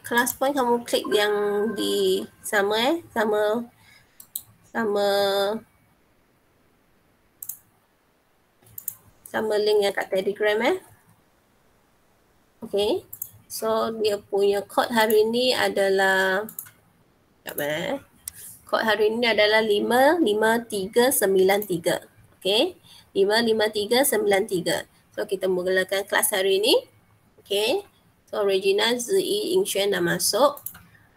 Class point kamu klik yang di sama link yang kat Telegram Okay. So dia punya kod hari ni adalah kod hari ni adalah 55393. Okay. 55393. So kita mulakan kelas hari ni. Okay. So Regina, Zi, Yingxuan dah masuk.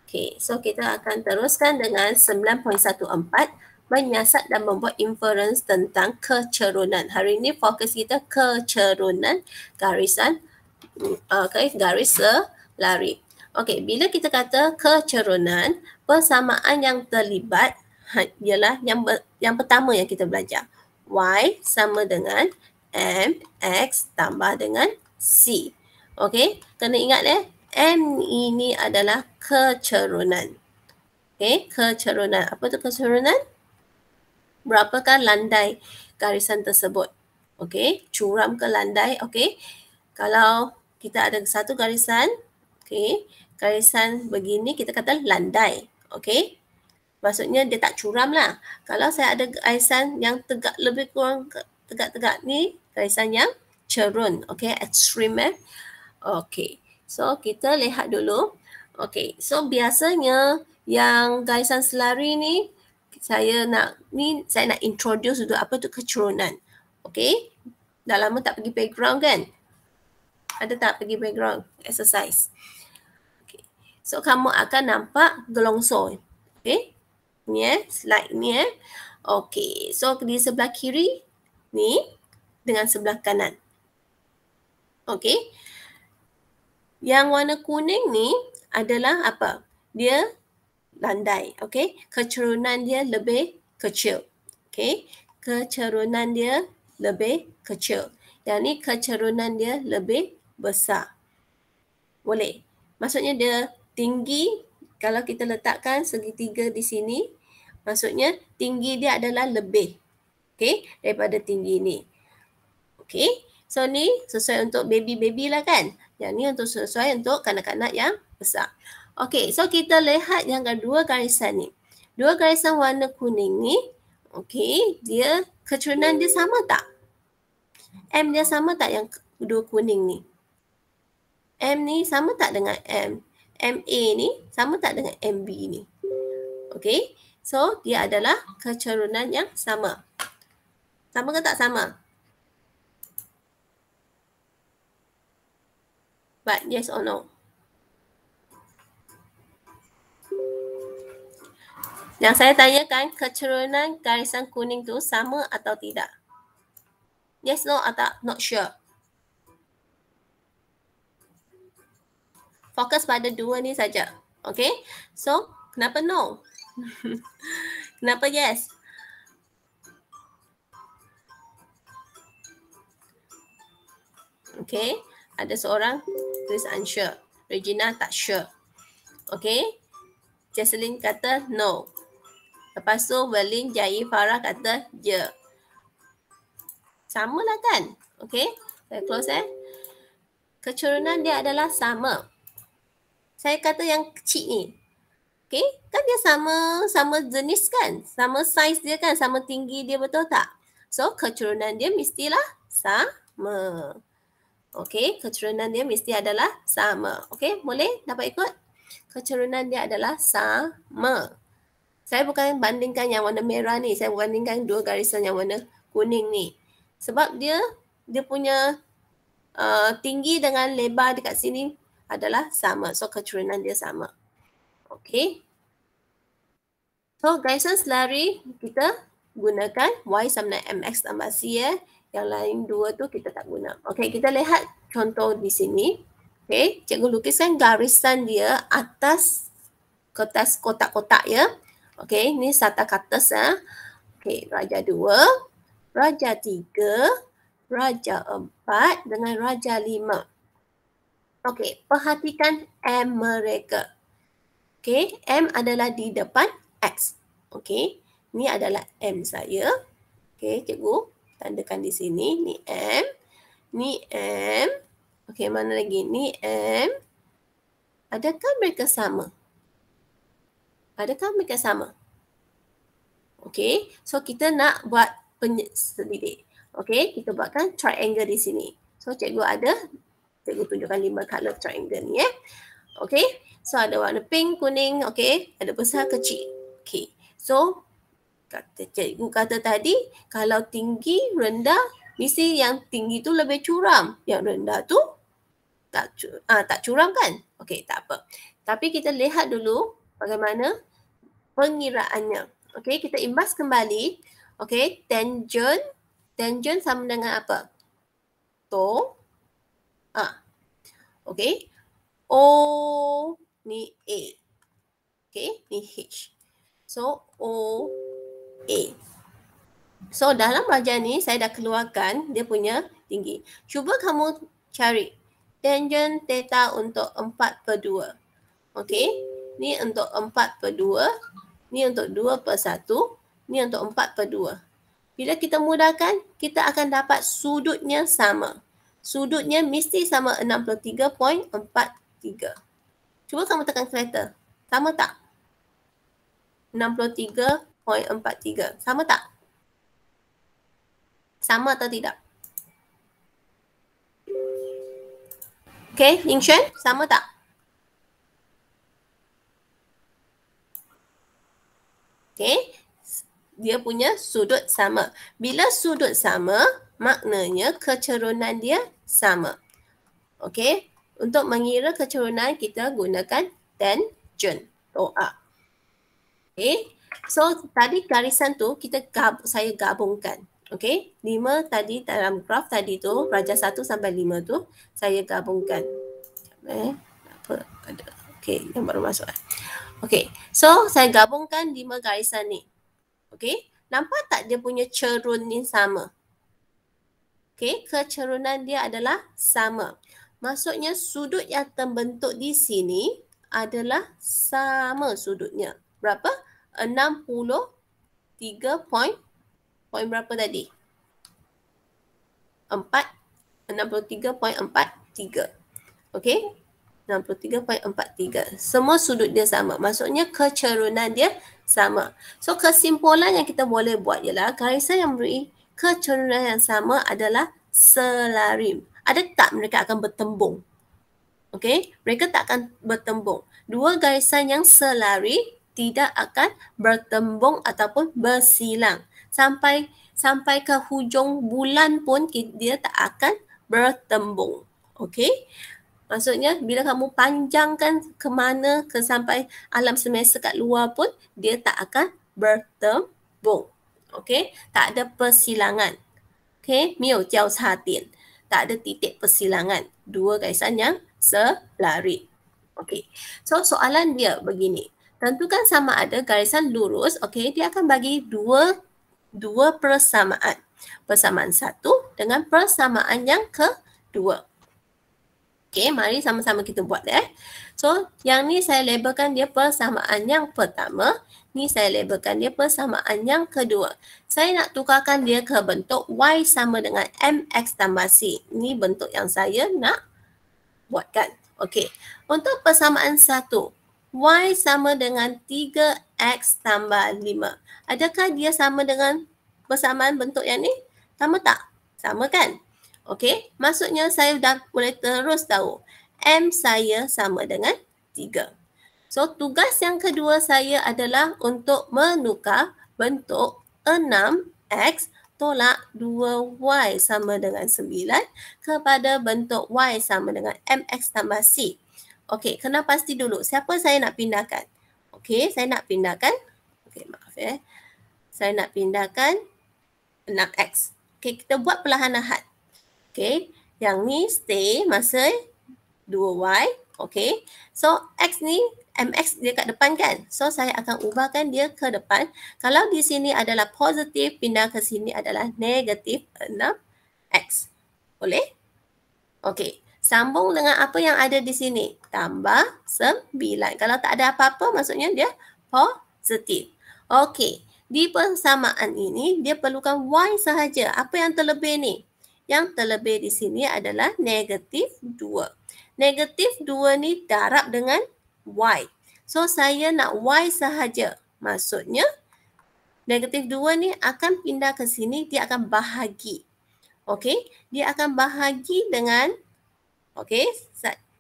Okay. So kita akan teruskan dengan 9.14. Menyiasat dan membuat inference tentang kecerunan. Hari ini fokus kita kecerunan garisan garis selari. Okey, bila kita kata kecerunan, persamaan yang terlibat ialah yang pertama yang kita belajar. Y sama dengan MX tambah dengan C. Okey, kena ingat M ini adalah kecerunan. Okey, kecerunan. Apa tu kecerunan? Berapakah landai garisan tersebut? Okey, curam ke landai? Okey, kalau kita ada satu garisan, okey, garisan begini kita kata landai, okey. Maksudnya dia tak curam lah. Kalau saya ada garisan yang tegak lebih kurang tegak-tegak ni, garisan yang cerun, okey, ekstrim Okey. So kita lihat dulu. Okey, so biasanya yang garisan selari ni saya nak introduce dulu apa tu kecerunan. Okey. Dah lama tak pergi playground kan? Ada tak pergi background exercise? Okay. So kamu akan nampak gelongsor. Okay. Ni slide ni Okay. So di sebelah kiri ni dengan sebelah kanan. Okay. Yang warna kuning ni adalah apa? Dia landai. Okay. Kecerunan dia lebih kecil. Okay. Kecerunan dia lebih kecil. Yang ni kecerunan dia lebih besar. Boleh. Maksudnya dia tinggi, kalau kita letakkan segitiga di sini, maksudnya tinggi dia adalah lebih. Okay, daripada tinggi ni. Okay, so ni sesuai untuk baby-baby lah kan. Yang ni untuk sesuai untuk kanak-kanak yang besar. Okay, so kita lihat yang kedua garisan ni. Dua garisan warna kuning ni, okay, dia kecerunan dia sama tak? M dia sama tak yang dua kuning ni? M ni sama tak dengan M? MA ni sama tak dengan MB ni? Okay. So, dia adalah kecerunan yang sama. Sama ke tak sama? But yes or no? Yang saya tanyakan, kecerunan garisan kuning tu sama atau tidak? Yes, no atau not sure? Fokus pada dua ni saja. Okay. So, kenapa no? Kenapa yes? Okay. Ada seorang tulis unsure. Regina tak sure. Okay. Jesselyn kata no. Lepas tu Berlin, Jai, Farah kata ya. Sama lah kan? Okay. Saya close Kecerunan dia adalah sama. Saya kata yang kecil ni. Okay. Kan dia sama jenis kan? Sama saiz dia kan? Sama tinggi dia, betul tak? So, kecerunan dia mestilah sama. Okay. Kecerunan dia mesti adalah sama. Okay. Boleh? Dapat ikut? Kecerunan dia adalah sama. Saya bukan bandingkan yang warna merah ni. Saya bandingkan dua garisan yang warna kuning ni. Sebab dia punya tinggi dengan lebar dekat sini adalah sama. So, kecerunan dia sama. Okay. So, garisan selari kita gunakan Y sama dengan MX tambah C Yang lain dua tu kita tak guna. Okay, kita lihat contoh di sini. Okay, cikgu lukiskan garisan dia atas kertas kotak-kotak ya. Okay, ni sata katas Okay, Raja 2, Raja 3, Raja 4 dengan Raja 5. Okey, perhatikan M mereka. Okey, M adalah di depan X. Okey, ni adalah M saya. Okey, cikgu tandakan di sini. Ni M. Ni M. Okey, mana lagi? Ni M. Adakah mereka sama? Adakah mereka sama? Okey, so kita nak buat penyelidik. Okey, kita buatkan triangle di sini. So cikgu ada, cikgu tunjukkan 5 color triangle ni Okey, so ada warna pink, kuning, okey, ada besar, kecil. Okey, so cikgu kata tadi, kalau tinggi, rendah, mesti yang tinggi tu lebih curam. Yang rendah tu tak curam kan? Okey, tak apa. Tapi kita lihat dulu bagaimana pengiraannya. Okey, kita imbas kembali. Okey, tangent sama dengan apa? To. Okey. O ni A. Okey, ni H. So, O, A. So, dalam pelajaran ni saya dah keluarkan dia punya tinggi. Cuba kamu cari tangent theta untuk 4/2. Okey, ni untuk 4/2. Ni untuk 2/1. Ni untuk 4/2. Bila kita mudahkan, kita akan dapat sudutnya sama. Sudutnya mesti sama 63.43. Cuba kamu tekan kereta. Sama tak? 63.43. Sama tak? Sama atau tidak? Okey, Ying Xuan, sama tak? Okey, dia punya sudut sama. Bila sudut sama, maknanya kecerunan dia sama. Okey, untuk mengira kecerunan kita gunakan tangent. Okey, so tadi garisan tu saya gabungkan. Okey, 5 tadi dalam graf tadi tu, darjah 1 sampai 5 tu saya gabungkan. Apa ada? Okey, yang baru masuk. Okey, so saya gabungkan 5 garisan ni. Okey, nampak tak dia punya cerun ni sama? Okey, kecerunan dia adalah sama. Maksudnya sudut yang terbentuk di sini adalah sama sudutnya. Berapa? 63 point berapa tadi? 63.43. Okey? 63.43. Semua sudut dia sama. Maksudnya kecerunan dia sama. So kesimpulan yang kita boleh buat ialah garisan yang memberi kecerunan yang sama adalah selarim. Ada tak mereka akan bertembung? Okey? Mereka tak akan bertembung. Dua garisan yang selari tidak akan bertembung ataupun bersilang. Sampai ke hujung bulan pun dia tak akan bertembung. Okey? Maksudnya bila kamu panjangkan ke mana sampai alam semesta kat luar pun dia tak akan bertembung. Okey? Tak ada persilangan. Okey? 没有交叉点. Tak ada titik persilangan. Dua garisan yang selari. Okey. So soalan dia begini. Tentukan sama ada garisan lurus, okey, dia akan bagi dua persamaan. Persamaan satu dengan persamaan yang kedua. Okey, mari sama-sama kita buat So, yang ni saya labelkan dia persamaan yang pertama. Ni saya labelkan dia persamaan yang kedua. Saya nak tukarkan dia ke bentuk Y sama dengan MX tambah C. Ini bentuk yang saya nak buatkan. Okey, untuk persamaan satu, Y sama dengan 3X tambah 5. Adakah dia sama dengan persamaan bentuk yang ni? Sama tak? Sama kan? Okey, maksudnya saya dah boleh terus tahu M saya sama dengan 3. So, tugas yang kedua saya adalah untuk menukar bentuk 6X tolak 2Y sama dengan 9 kepada bentuk Y sama dengan MX tambah C. Okey, kena pasti dulu siapa saya nak pindahkan. Okey, saya nak pindahkan. Okey, maaf Saya nak pindahkan 6X. Okey, kita buat perlahan-lahan. Okey, yang ni stay masa 2Y. Okey, so X ni, MX dia kat depan kan? So, saya akan ubahkan dia ke depan. Kalau di sini adalah positif, pindah ke sini adalah negatif 6X. Boleh? Okey, sambung dengan apa yang ada di sini. Tambah 9. Kalau tak ada apa-apa, maksudnya dia positif. Okey, di persamaan ini, dia perlukan Y sahaja. Apa yang terlebih ni? Yang terlebih di sini adalah negatif 2. negatif 2 ni darab dengan Y. So, saya nak Y sahaja. Maksudnya, negatif 2 ni akan pindah ke sini, dia akan bahagi. Okey, dia akan bahagi dengan, okey,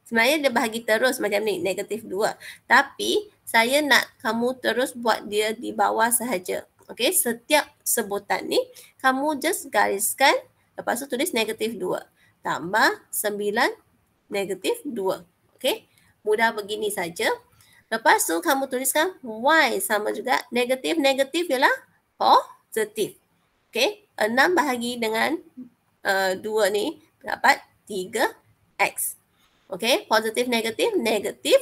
sebenarnya dia bahagi terus macam ni, negatif 2. Tapi, saya nak kamu terus buat dia di bawah sahaja. Okey, setiap sebutan ni, kamu just gariskan, lepas tu tulis negatif 2. Tambah 9 negatif 2. Okey, mudah begini saja. Lepas tu kamu tuliskan Y sama juga negatif ialah positif. Okey, 6 bahagi dengan 2 ni dapat 3X. Okey, positif negatif negatif.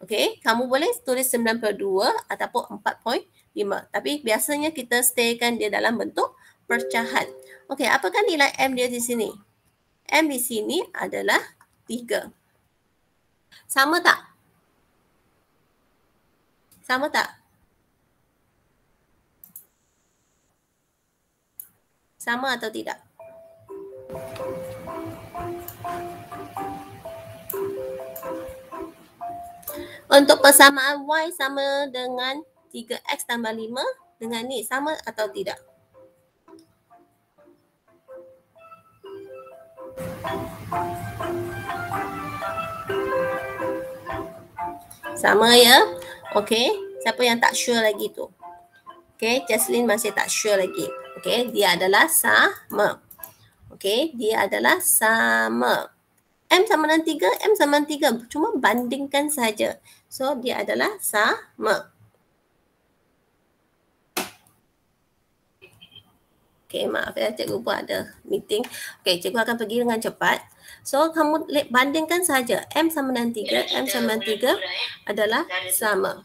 Okey, kamu boleh tulis 92 ataupun 4.5. Tapi biasanya kita staykan dia dalam bentuk pecahan. Okey, apakah nilai M dia di sini? M di sini adalah 3. Sama tak? Sama tak? Sama atau tidak? Untuk persamaan Y sama dengan 3X tambah 5 dengan ni, sama atau tidak? Sama ya? Okey, siapa yang tak sure lagi tu? Okey, Jaslyn masih tak sure lagi. Okey, dia adalah sama. Okey, dia adalah sama. M sama dengan 3, M sama dengan 3. Cuma bandingkan saja. So, dia adalah sama. Okey, maaf ya, cikgu pun ada meeting. Okey, cikgu akan pergi dengan cepat. So, kamu bandingkan saja. M sama dengan 3, M sama dengan 3 adalah sama.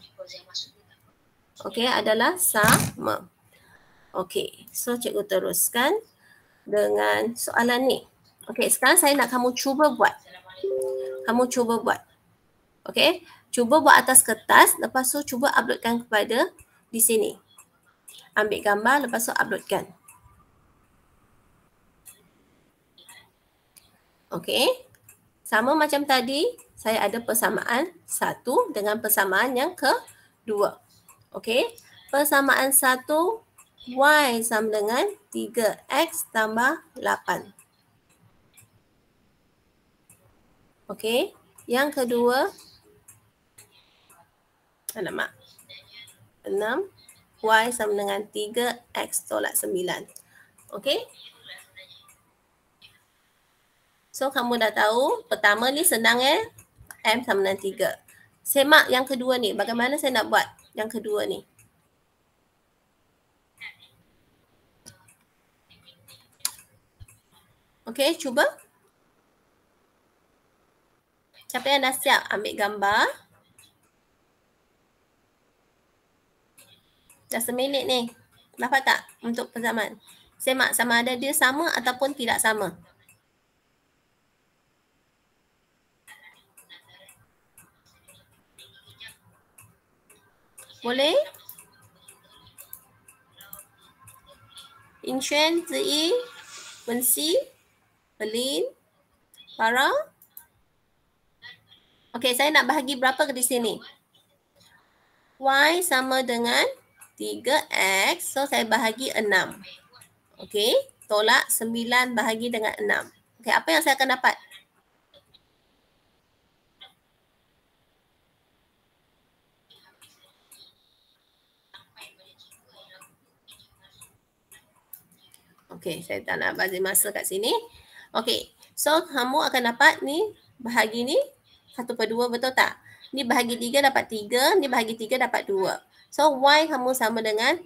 Okey, adalah sama. Okey, so cikgu teruskan dengan soalan ni. Okey, sekarang saya nak kamu cuba buat. Kamu cuba buat. Okey, cuba buat atas kertas, lepas tu cuba uploadkan kepada di sini. Ambil gambar, lepas tu uploadkan. Okey, sama macam tadi, saya ada persamaan 1 dengan persamaan yang kedua. Okey, persamaan 1, Y sama dengan 3X tambah 8. Okey, yang kedua, alamak, 6, Y sama dengan 3X tolak 9. Okey. So, kamu dah tahu, pertama ni senang M sama dengan 3. Semak yang kedua ni, bagaimana saya nak buat yang kedua ni? Okey, cuba. Siapa yang dah siap ambil gambar? Dah seminit ni. Dapat tak untuk persamaan? Semak sama ada dia sama ataupun tidak sama. Boleh? Inxuan, Ziyi, Wensi, Pelin, Farah. Okey, saya nak bahagi berapa ke di sini? Y sama dengan 3X. So, saya bahagi 6. Okey, tolak 9 bahagi dengan 6. Okey, apa yang saya akan dapat? Okey, saya tak nak bazir masa kat sini. Okey, so kamu akan dapat ni, bahagi ni 1/2, betul tak? Ni bahagi 3 dapat 3, ni bahagi 3 dapat 2. So, Y kamu sama dengan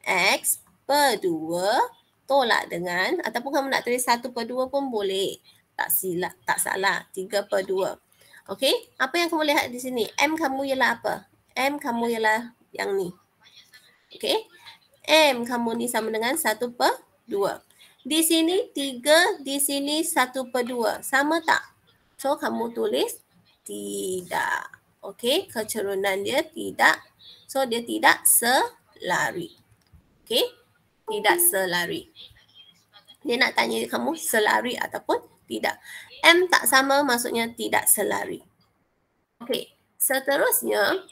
X per 2 tolak dengan, ataupun kamu nak tulis 1/2 pun boleh. Tak silap, tak salah, 3/2. Okey, apa yang kamu lihat di sini? M kamu ialah apa? M kamu ialah yang ni. Okey, M kamu ni sama dengan 1/2. Di sini 3, di sini 1/2. Sama tak? So, kamu tulis tidak. Okey, kecerunan dia tidak. So, dia tidak selari. Okey, tidak selari. Dia nak tanya kamu selari ataupun tidak. M tak sama maksudnya tidak selari. Okey, seterusnya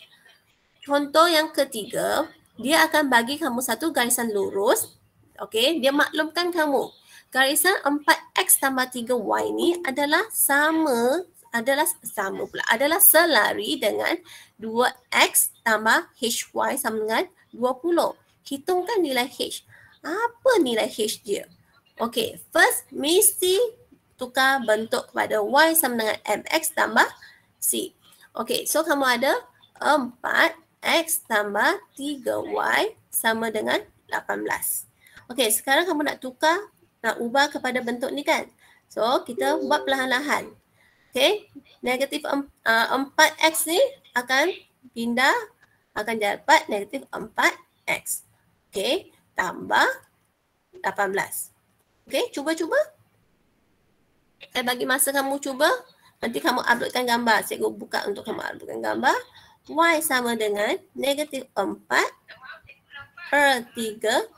contoh yang ketiga, dia akan bagi kamu satu garisan lurus. Okey, dia maklumkan kamu garisan 4x tambah 3y ni adalah adalah selari dengan 2x tambah hy sama dengan 20. Hitungkan nilai h. Apa nilai h dia? Okey, first mesti tukar bentuk kepada y sama dengan mx tambah c. Okey, so kamu ada 4x tambah 3y sama dengan 18. Okey, sekarang kamu nak tukar, nak ubah kepada bentuk ni kan? So, kita buat perlahan-lahan. Okey, negatif 4x ni akan pindah, akan dapat negatif 4x. Okey, tambah 18. Okey, cuba-cuba. Saya bagi masa kamu cuba. Nanti kamu uploadkan gambar. Cikgu buka untuk kamu uploadkan gambar. Y sama dengan negatif 4 per 3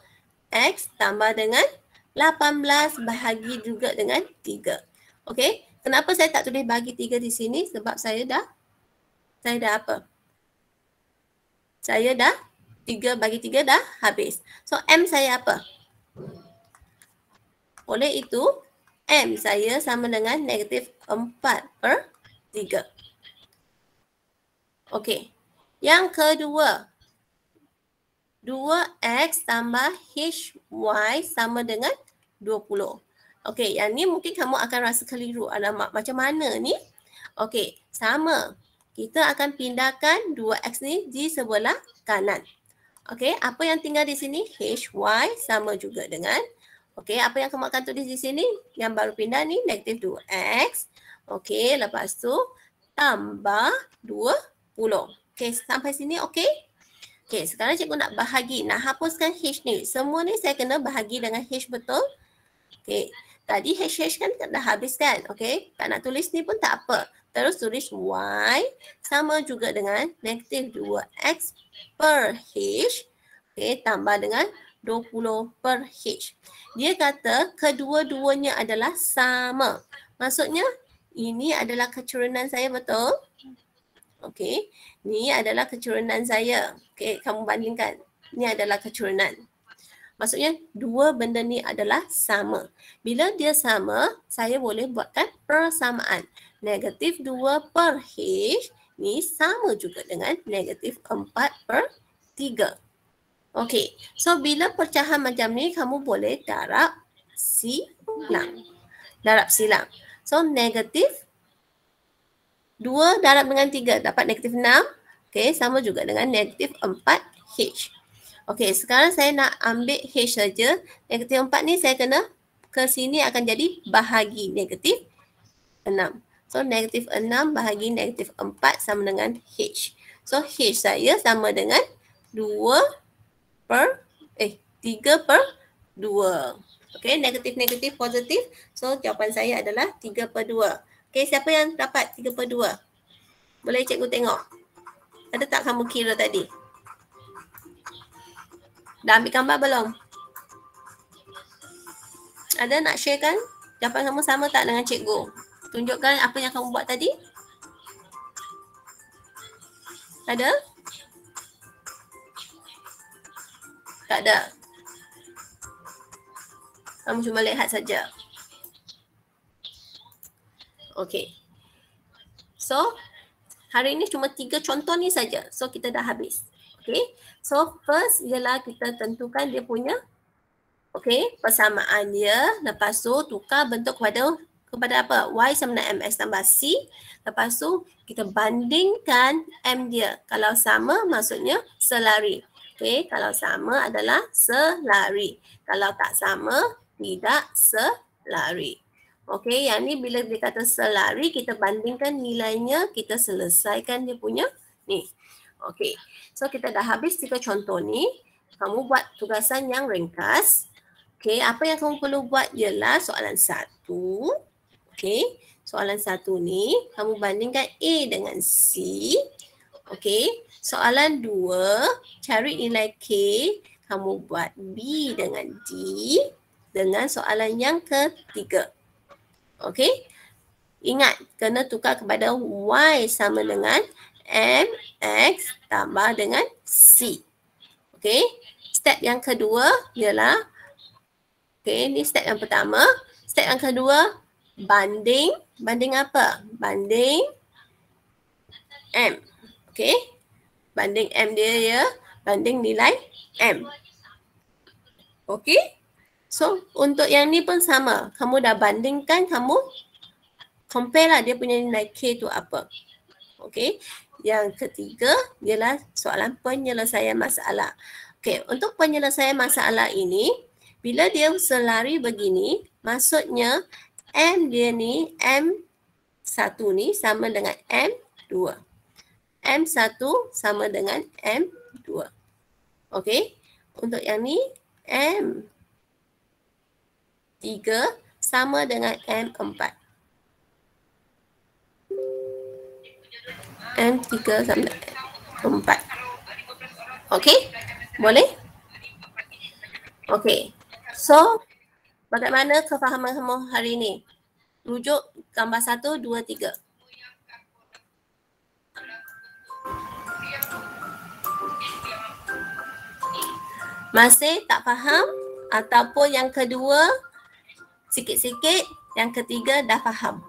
X tambah dengan 18 bahagi juga dengan 3. Okey, kenapa saya tak tulis bagi 3 di sini? Sebab saya dah apa? Saya dah 3 bagi 3 dah habis. So, M saya apa? Oleh itu, M saya sama dengan negatif 4 per 3. Okey. Yang kedua, 2x tambah hy sama dengan 20. Okey, yang ni mungkin kamu akan rasa keliru. Alamak, macam mana ni? Okey, sama. Kita akan pindahkan 2x ni di sebelah kanan. Okey, apa yang tinggal di sini? Hy sama juga dengan, okey, apa yang kamu akan tulis di sini? Yang baru pindah ni negatif 2x. Okey, lepas tu tambah 20. Okey, sampai sini okey? Okey, sekarang cikgu nak bahagi, nak hapuskan h ni. Semua ni saya kena bahagi dengan h betul. Okey, tadi h kan dah habis kan? Okey, tak nak tulis ni pun tak apa. Terus tulis y sama juga dengan negatif 2x per h. Okey, tambah dengan 20 per h. Dia kata kedua-duanya adalah sama. Maksudnya ini adalah keturunan saya betul? Okey, ni adalah keturunan saya. Okey, kamu bandingkan. Ini adalah keturunan. Maksudnya dua benda ni adalah sama. Bila dia sama, saya boleh buatkan persamaan. Negatif 2 per h ni sama juga dengan negatif 4 per 3. Okey, so bila pecahan macam ni, kamu boleh darab silang. So negatif 2 darab dengan 3 dapat negatif 6. Okey, sama juga dengan negatif 4h. Okey, sekarang saya nak ambil h saja. Negatif 4 ni saya kena ke sini akan jadi bahagi negatif 6. So negatif 6 bahagi negatif 4 sama dengan h. So h saya sama dengan 3 per 2. Okey, negatif positif. So jawapan saya adalah 3 per 2. Okey, siapa yang dapat 3 per 2? Boleh cikgu tengok? Ada tak kamu kira tadi? Dah ambil gambar belum? Ada nak share kan? Jawapan kamu sama tak dengan cikgu? Tunjukkan apa yang kamu buat tadi. Ada? Tak ada. Kamu cuma lihat saja. Okey. So, hari ini cuma 3 contoh ni saja. So, kita dah habis. Okey. So, first ialah kita tentukan dia punya persamaan dia. Lepas tu, tukar bentuk kepada apa? Y sama dengan mx tambah c. Lepas tu, kita bandingkan m dia. Kalau sama, maksudnya selari. Okey, kalau sama adalah selari. Kalau tak sama, tidak selari. Okey, yang ni bila dia kata selari, kita bandingkan nilainya, kita selesaikan dia punya ni. Okey, so kita dah habis 3 contoh ni. Kamu buat tugasan yang ringkas. Okey, apa yang kamu perlu buat ialah soalan 1. Okey, soalan 1 ni kamu bandingkan A dengan C. Okey, soalan 2, cari nilai K. Kamu buat B dengan D dengan soalan yang ketiga. Okey, Ingat, kena tukar kepada Y sama dengan MX tambah dengan C. Okey, step yang kedua ialah, okey, ni step yang pertama. Step yang kedua, banding. Banding apa? Banding M. Okey, banding M dia ya, banding nilai M. Okey, so untuk yang ni pun sama. Kamu dah bandingkan, kamu compare lah dia punya nilai K tu apa. Okey, yang ketiga ialah soalan penyelesaian masalah. Okey, untuk penyelesaian masalah ini, bila dia selari begini, maksudnya M dia ni, M1 ni sama dengan M2. M1 sama dengan M2. Okey, untuk yang ni, M3 sama dengan M4. M3 sama dengan M4. Okey, boleh? Okey, so bagaimana kefahaman kamu hari ini? Rujuk gambar 1, 2, 3. Masih tak faham? Ataupun yang kedua sikit-sikit, yang ketiga dah faham?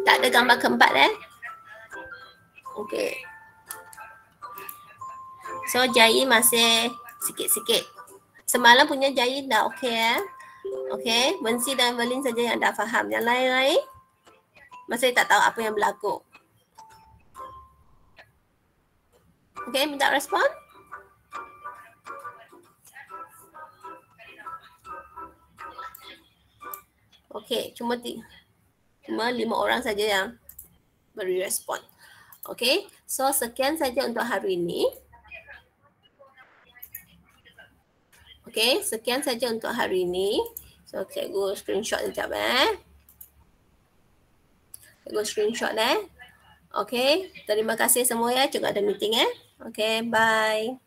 Tak ada gambar keempat Okey. So Jai masih sikit-sikit. Semalam punya Jai dah okey Okey, Wensi dan Merlin saja yang dah faham. Yang lain-lain masih tak tahu apa yang berlaku. Okey, minta respon. Okey, cuma 5 orang saja yang beri respon. Okey, so sekian saja untuk hari ini. Okey, sekian saja untuk hari ini. So, cikgu screenshot sekejap Cikgu screenshot Okey, terima kasih semua ya. Cikgu ada meeting Okey, bye.